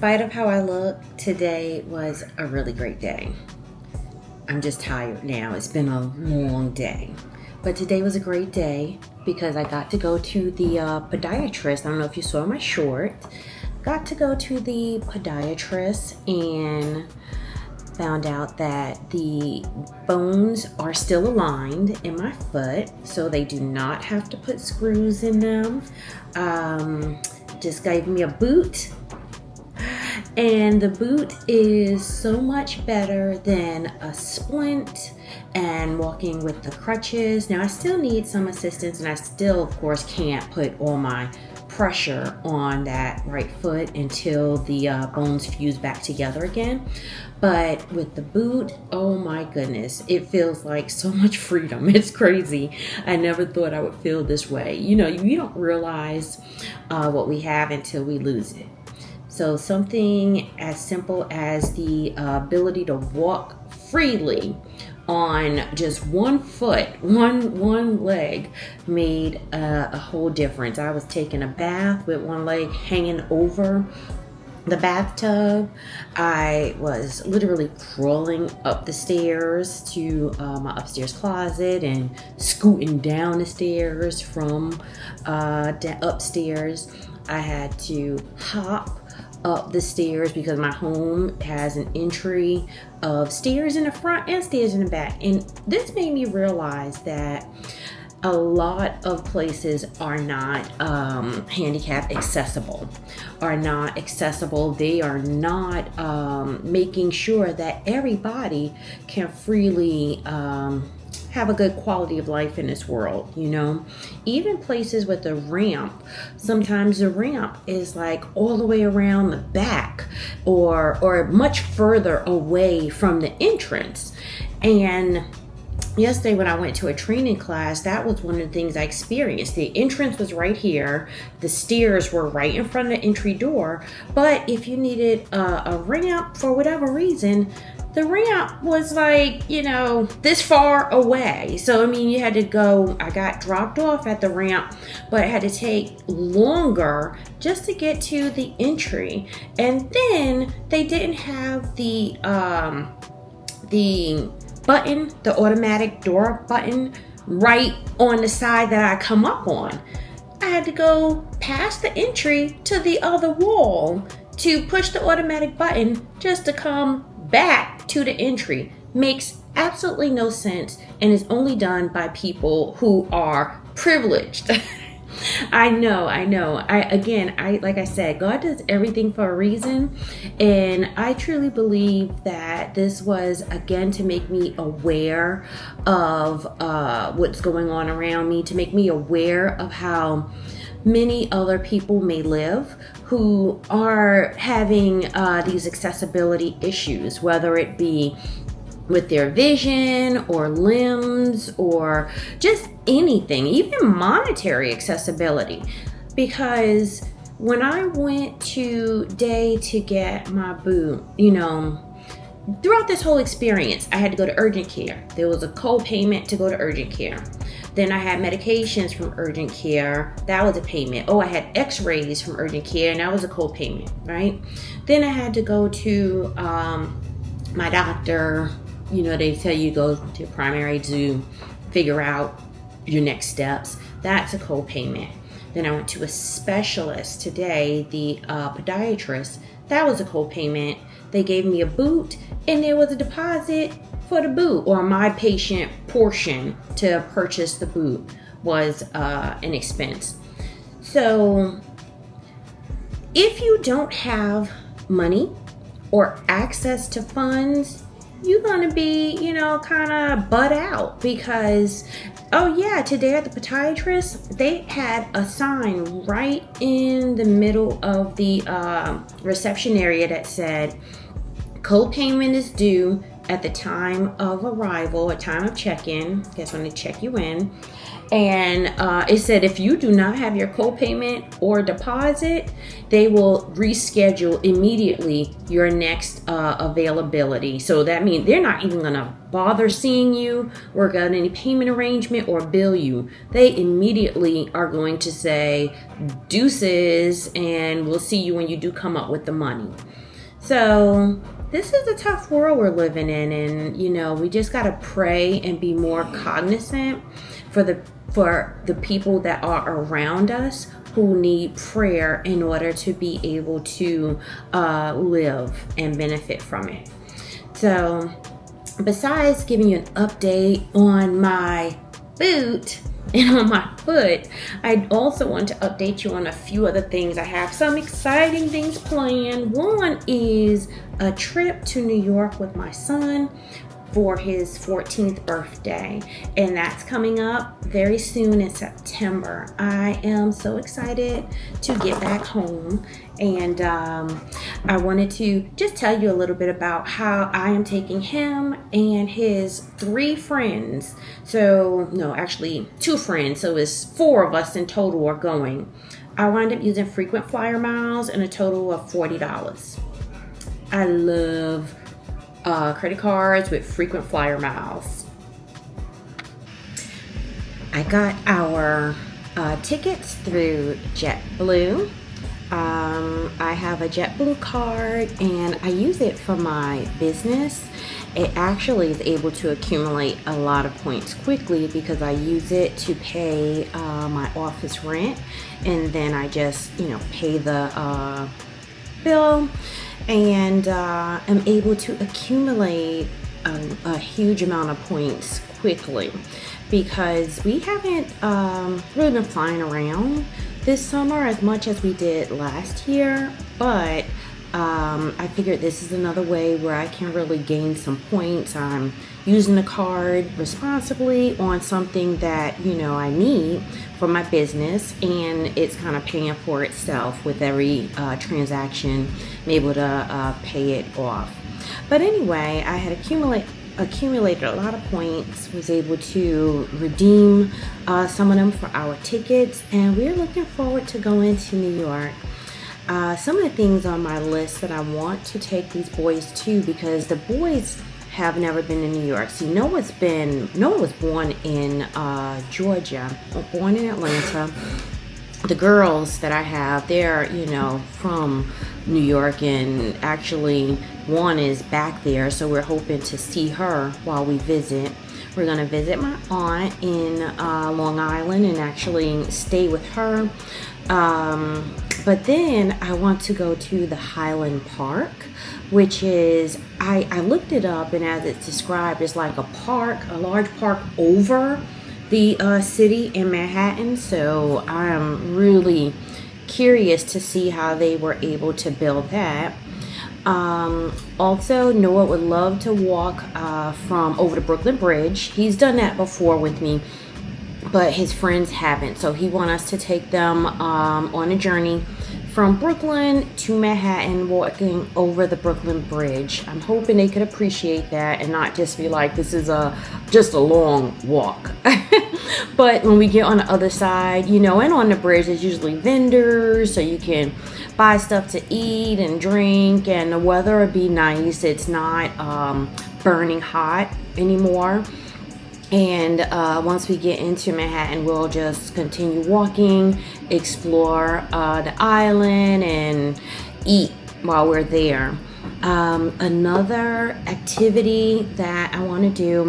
spite of how I look, today was a really great day. I'm just tired now. It's been a long day. But today was a great day because I got to go to the podiatrist. I don't know if you saw my short. Got to go to the podiatrist and found out that the bones are still aligned in my foot, so they do not have to put screws in them. Just gave me a boot, and the boot is so much better than a splint and walking with the crutches. Now I still need some assistance, and I still of course can't put all my pressure on that right foot until the bones fuse back together again. But with the boot, oh my goodness, it feels like so much freedom. It's crazy. I never thought I would feel this way. You know, you don't realize what we have until we lose it. So something as simple as the ability to walk freely on just one foot, one leg made a whole difference. I was taking a bath with one leg hanging over the bathtub. I was literally crawling up the stairs to my upstairs closet and scooting down the stairs from upstairs. I had to hop up the stairs because my home has an entry of stairs in the front and stairs in the back. And this made me realize that a lot of places are not handicap accessible, They are not making sure that everybody can freely have a good quality of life in this world, you know. Even places with a ramp, sometimes the ramp is like all the way around the back or much further away from the entrance. And yesterday when I went to a training class, that was one of the things I experienced. The entrance was right here. The stairs were right in front of the entry door. But if you needed a ramp for whatever reason, the ramp was like, you know, this far away. So, I mean, you had to go, I got dropped off at the ramp, but I had to take longer just to get to the entry. And then they didn't have the button, the automatic door button, right on the side that I come up on. I had to go past the entry to the other wall to push the automatic button just to come back to the entry. Makes absolutely no sense and is only done by people who are privileged. I know. Like I said, God does everything for a reason. And I truly believe that this was, again, to make me aware of what's going on around me, to make me aware of how many other people may live who are having these accessibility issues, whether it be with their vision or limbs or just anything, even monetary accessibility. Because when I went today to get my boot, you know, throughout this whole experience, I had to go to urgent care. There was a co-payment to go to urgent care. Then I had medications from urgent care. That was a payment. Oh, I had x-rays from urgent care, and that was a co-payment, right? Then I had to go to my doctor. You know, they tell you go to primary to figure out your next steps. That's a co-payment. Then I went to a specialist today, the podiatrist. That was a co-payment. They gave me a boot, and there was a deposit for the boot, or my patient portion to purchase the boot was an expense. So if you don't have money or access to funds, you're going to be, you know, kind of butt out because, oh yeah, today at the podiatrist, they had a sign right in the middle of the reception area that said, co-payment is due at the time of arrival, at time of check-in. That's when they check you in. And it said if you do not have your co-payment or deposit, they will reschedule immediately your next availability. So that means they're not even gonna bother seeing you, work out any payment arrangement, or bill you. They immediately are going to say deuces, and we'll see you when you do come up with the money. So this is a tough world we're living in, and we just gotta pray and be more cognizant for the people that are around us who need prayer in order to be able to live and benefit from it. So besides giving you an update on my boot and on my foot, I also want to update you on a few other things. I have some exciting things planned. One is a trip to New York with my son for his 14th birthday, and that's coming up very soon in September. I am so excited to get back home, and I wanted to just tell you a little bit about how I am taking him and his 3 friends. So no, actually 2 friends, so it's 4 of us in total are going. I wound up using frequent flyer miles and a total of $40. I love credit cards with frequent flyer miles. I got our tickets through JetBlue. I have a JetBlue card, and I use it for my business. It actually is able to accumulate a lot of points quickly because I use it to pay my office rent, and then I just pay the bill, and I'm able to accumulate a huge amount of points quickly because we haven't really been flying around this summer as much as we did last year, but I figured this is another way where I can really gain some points. I'm using the card responsibly on something that I need for my business, and it's kind of paying for itself with every transaction. I'm able to pay it off. But anyway, I had accumulated a lot of points, was able to redeem some of them for our tickets, and we're looking forward to going to New York. Some of the things on my list that I want to take these boys to, because the boys have never been in New York. See, Noah was born in Georgia, born in Atlanta. The girls that I have, they're from New York, and actually one is back there, so we're hoping to see her while we visit. We're gonna visit my aunt in Long Island and actually stay with her. But then I want to go to the Highland Park, which is, I looked it up, and as it's described, it's like a large park over the city in Manhattan. So I'm really curious to see how they were able to build that. Also, Noah would love to walk from over the Brooklyn Bridge. He's done that before with me, but his friends haven't. So he wants us to take them on a journey from Brooklyn to Manhattan, walking over the Brooklyn Bridge. I'm hoping they could appreciate that and not just be like, this is just a long walk. But when we get on the other side, and on the bridge, there's usually vendors, so you can buy stuff to eat and drink, and the weather will be nice. It's not burning hot anymore. And once we get into Manhattan, we'll just continue walking, explore the island, and eat while we're there. Another activity that I want to do,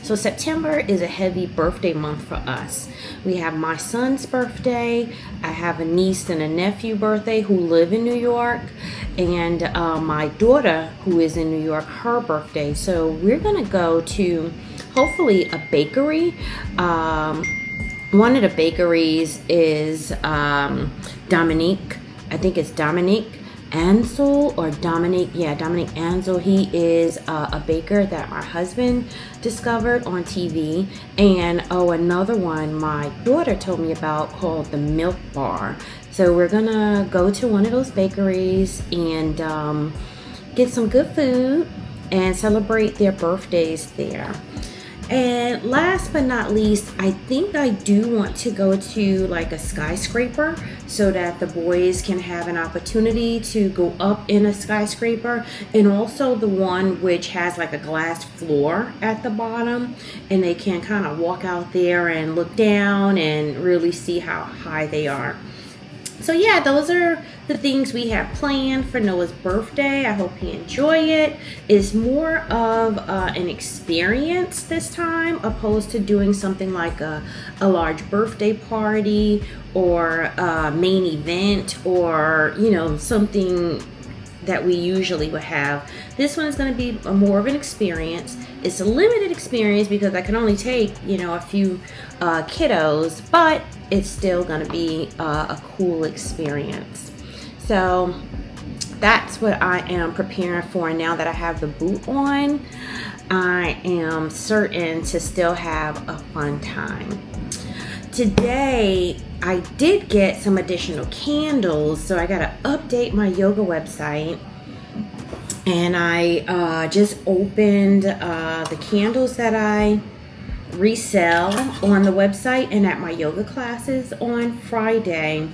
so September is a heavy birthday month for us. We have my son's birthday, I have a niece and a nephew birthday who live in New York, and my daughter who is in New York, her birthday. So we're gonna go to hopefully a bakery. One of the bakeries is Dominique. I think it's Dominique Ansel or Dominique Ansel. He is a baker that my husband discovered on TV. And another one my daughter told me about called the Milk Bar. So we're gonna go to one of those bakeries and get some good food and celebrate their birthdays there. And last but not least, I think I do want to go to like a skyscraper so that the boys can have an opportunity to go up in a skyscraper, and also the one which has like a glass floor at the bottom, and they can kind of walk out there and look down and really see how high they are. So yeah, those are the things we have planned for Noah's birthday. I hope he enjoy it. It's more of an experience this time, opposed to doing something like a large birthday party or a main event, or something that we usually would have. This one is going to be more of an experience. It's a limited experience because I can only take a few kiddos, but it's still going to be a cool experience. So that's what I am preparing for now that I have the boot on. I am certain to still have a fun time. Today I did get some additional candles, so I got to update my yoga website, and I just opened the candles that I resell on the website and at my yoga classes on Friday.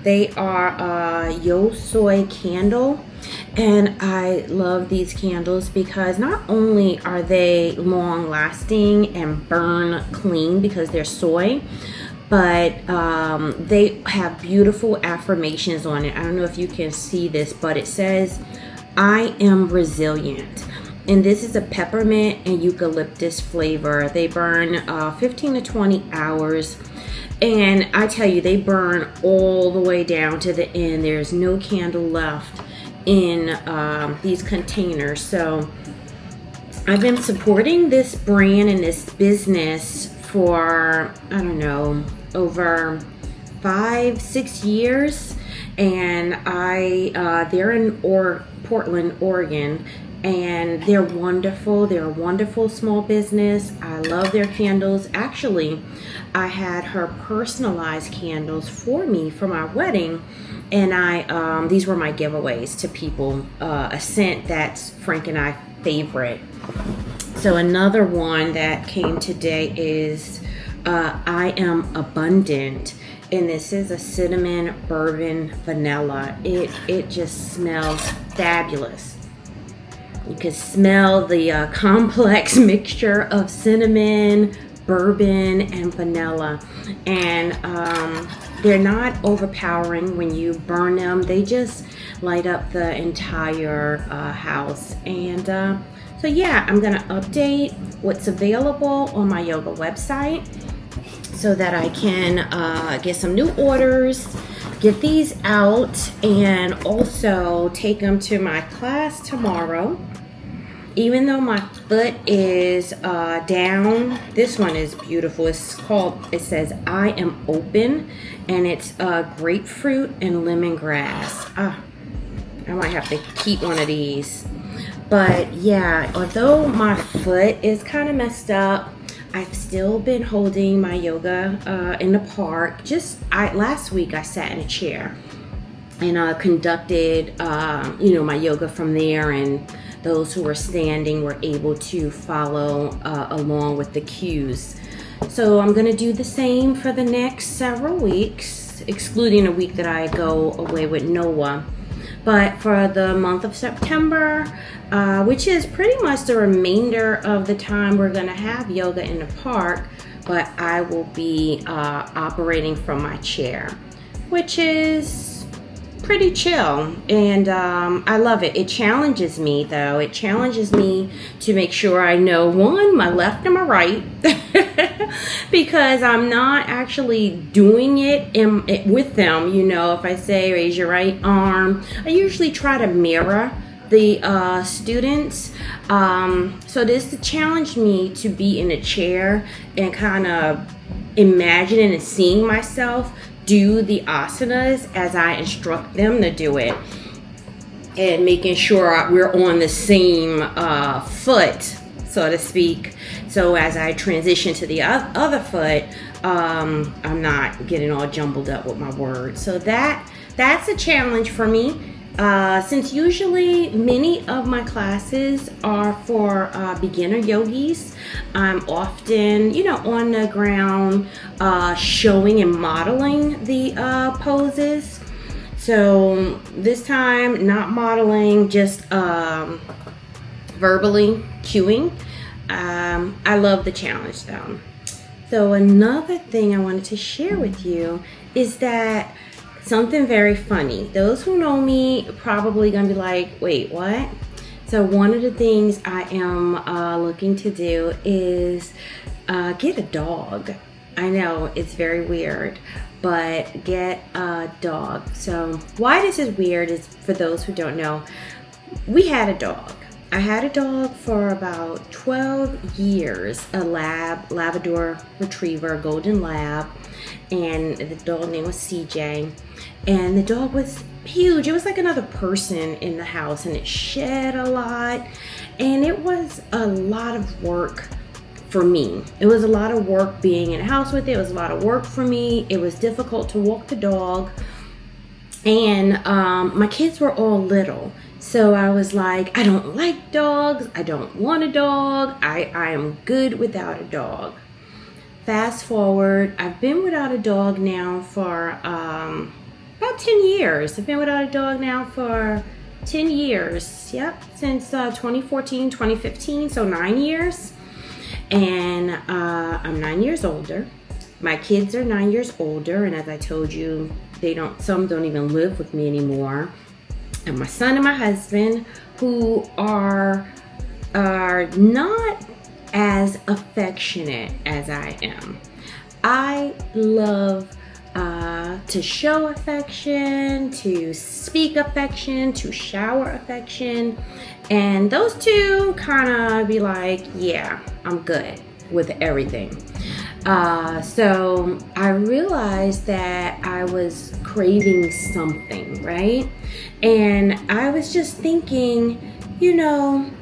They are a Yo Soy candle, and I love these candles because not only are they long lasting and burn clean because they're soy, but they have beautiful affirmations on it. I don't know if you can see this, but it says, "I am resilient." And this is a peppermint and eucalyptus flavor. They burn 15 to 20 hours. And I tell you, they burn all the way down to the end. There's no candle left in these containers. So I've been supporting this brand and this business for, I don't know, over 5-6 years. And they're in Portland, Oregon. And they're wonderful. They're a wonderful small business. I love their candles. Actually, I had her personalize candles for me for my wedding, and these were my giveaways to people. A scent that's Frank and I favorite. So another one that came today is I Am Abundant, and this is a cinnamon bourbon vanilla. It just smells fabulous. You can smell the complex mixture of cinnamon, bourbon, and vanilla. And they're not overpowering when you burn them. They just light up the entire house. And so yeah, I'm going to update what's available on my yoga website so that I can get some new orders, get these out, and also take them to my class tomorrow. Even though my foot is down, this one is beautiful. It says I Am Open, and it's grapefruit and lemongrass. I might have to keep one of these. But yeah, although my foot is kind of messed up, I've still been holding my yoga in the park. Last week I sat in a chair and conducted my yoga from there, and those who were standing were able to follow along with the cues. So I'm going to do the same for the next several weeks, excluding a week that I go away with Noah. But for the month of September, which is pretty much the remainder of the time we're going to have yoga in the park, but I will be operating from my chair, which is pretty chill, and I love it. It challenges me, though. It challenges me to make sure I know, one, my left and my right, because I'm not actually doing it with them. If I say raise your right arm, I usually try to mirror the students. So this challenged me to be in a chair and kind of imagining and seeing myself do the asanas as I instruct them to do it, and making sure we're on the same foot, so to speak. So as I transition to the other foot, I'm not getting all jumbled up with my words. So that's a challenge for me. Since usually many of my classes are for beginner yogis, I'm often, on the ground showing and modeling the poses. So this time, not modeling, just verbally cueing. I love the challenge though. So another thing I wanted to share with you is that something very funny. Those who know me probably gonna be like, wait, what? So one of the things I am looking to do is get a dog. I know it's very weird, but get a dog. So why this is weird is, for those who don't know, we had a dog. I had a dog for about 12 years, a Labrador Retriever, Golden Lab, and the dog name was CJ. And the dog was huge. It was like another person in the house, and it shed a lot. And it was a lot of work for me. It was a lot of work being in the house with it. It was a lot of work for me. It was difficult to walk the dog. And my kids were all little. So I was like, I don't like dogs. I don't want a dog. I am good without a dog. Fast forward, I've been without a dog now for about 10 years. I've been without a dog now for 10 years. Yep, since 2014, 2015, so 9 years. And I'm 9 years older. My kids are 9 years older, and as I told you, some don't even live with me anymore. And my son and my husband, who are not as affectionate as I am. I love to show affection, to speak affection, to shower affection, and those two kind of be like, yeah, I'm good with everything. So I realized that I was craving something, right? And I was just thinking, maybe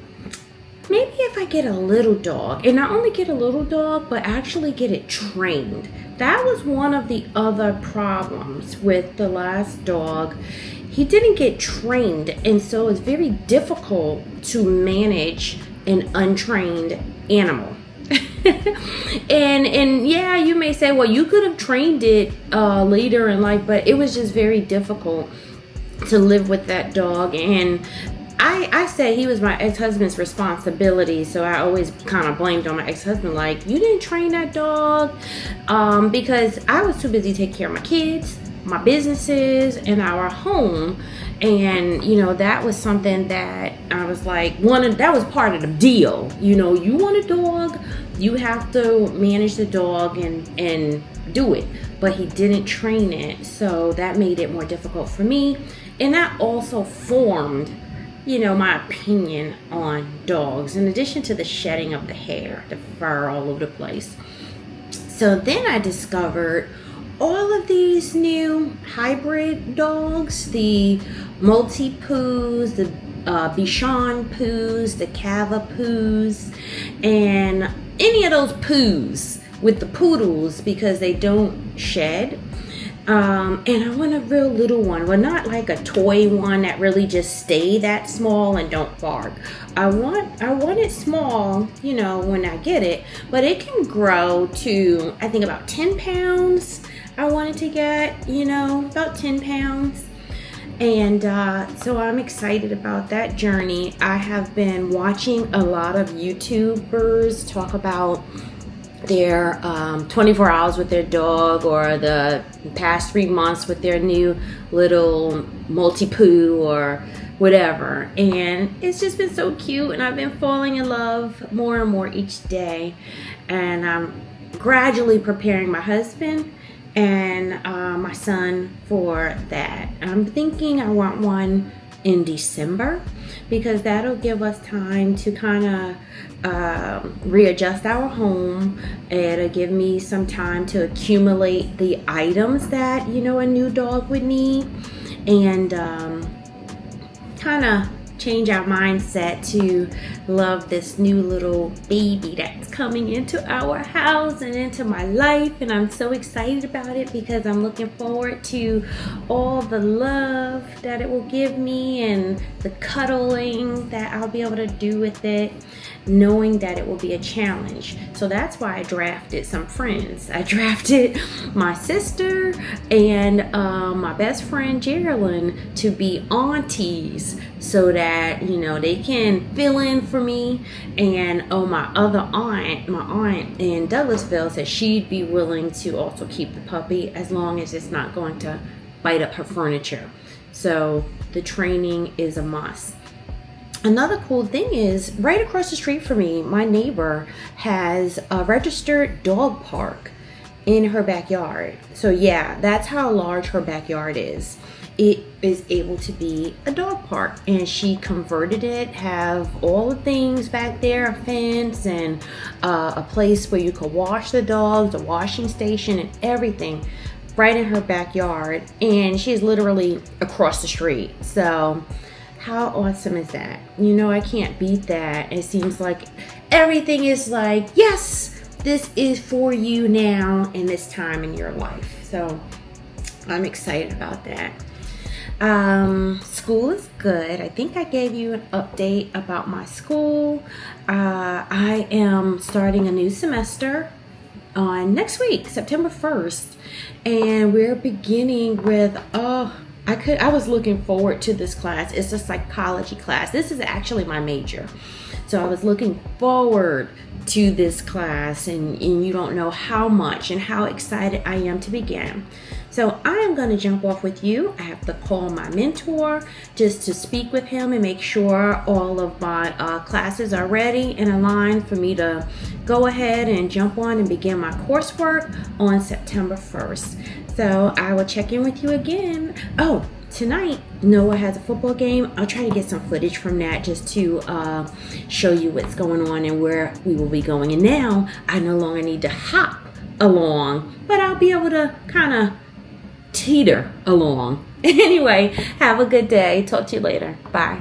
if I get a little dog, and not only get a little dog, but actually get it trained. That was one of the other problems with the last dog. He didn't get trained, and so it's very difficult to manage an untrained animal. and yeah, you may say, well, you could have trained it later in life, but it was just very difficult to live with that dog. And I say he was my ex-husband's responsibility, so I always kind of blamed on my ex-husband, like, you didn't train that dog, because I was too busy taking care of my kids, my businesses, and our home. And that was something that I was like, that was part of the deal. You want a dog, you have to manage the dog and do it. But he didn't train it, so that made it more difficult for me. And that also formed my opinion on dogs, in addition to the shedding of the hair, the fur all over the place. So then I discovered all of these new hybrid dogs, the Maltipoos, the Bichon poos, the Cavapoos, and any of those poos with the poodles, because they don't shed. And I want a real little one. Well, not like a toy one that really just stay that small and don't bark. I want it small, when I get it, but it can grow to, I think, about 10 pounds. I wanted to get, about 10 pounds. And so I'm excited about that journey. I have been watching a lot of YouTubers talk about their 24 hours with their dog, or the past 3 months with their new little Maltipoo or whatever. And it's just been so cute, and I've been falling in love more and more each day. And I'm gradually preparing my husband and my son for that. I'm thinking I want one in December, because that'll give us time to kind of readjust our home. It'll give me some time to accumulate the items that a new dog would need, and kind of change our mindset to love this new little baby that's coming into our house and into my life. And I'm so excited about it because I'm looking forward to all the love that it will give me and the cuddling that I'll be able to do with it, knowing that it will be a challenge. So that's why I drafted some friends. I drafted my sister and my best friend Geraldine to be aunties, so that they can fill in for me. And my other aunt, my aunt in Douglasville, said she'd be willing to also keep the puppy as long as it's not going to bite up her furniture. So the training is a must. Another cool thing is, right across the street from me, my neighbor has a registered dog park in her backyard. So yeah, that's how large her backyard is. It is able to be a dog park, and she converted it, have all the things back there, a fence and a place where you could wash the dogs, a washing station and everything right in her backyard. And she's literally across the street. So how awesome is that? I can't beat that. It seems like everything is like, yes, this is for you now in this time in your life. So I'm excited about that. School is good. I think I gave you an update about my school. I am starting a new semester on next week, September 1st. And we're beginning with, I was looking forward to this class. It's a psychology class. This is actually my major. So I was looking forward to this class, and you don't know how much and how excited I am to begin. So I am going to jump off with you. I have to call my mentor just to speak with him and make sure all of my classes are ready and aligned for me to go ahead and jump on and begin my coursework on September 1st. So I will check in with you again. Oh, tonight Noah has a football game. I'll try to get some footage from that just to show you what's going on and where we will be going. And now I no longer need to hop along, but I'll be able to kind of teeter along. Anyway, have a good day. Talk to you later. Bye.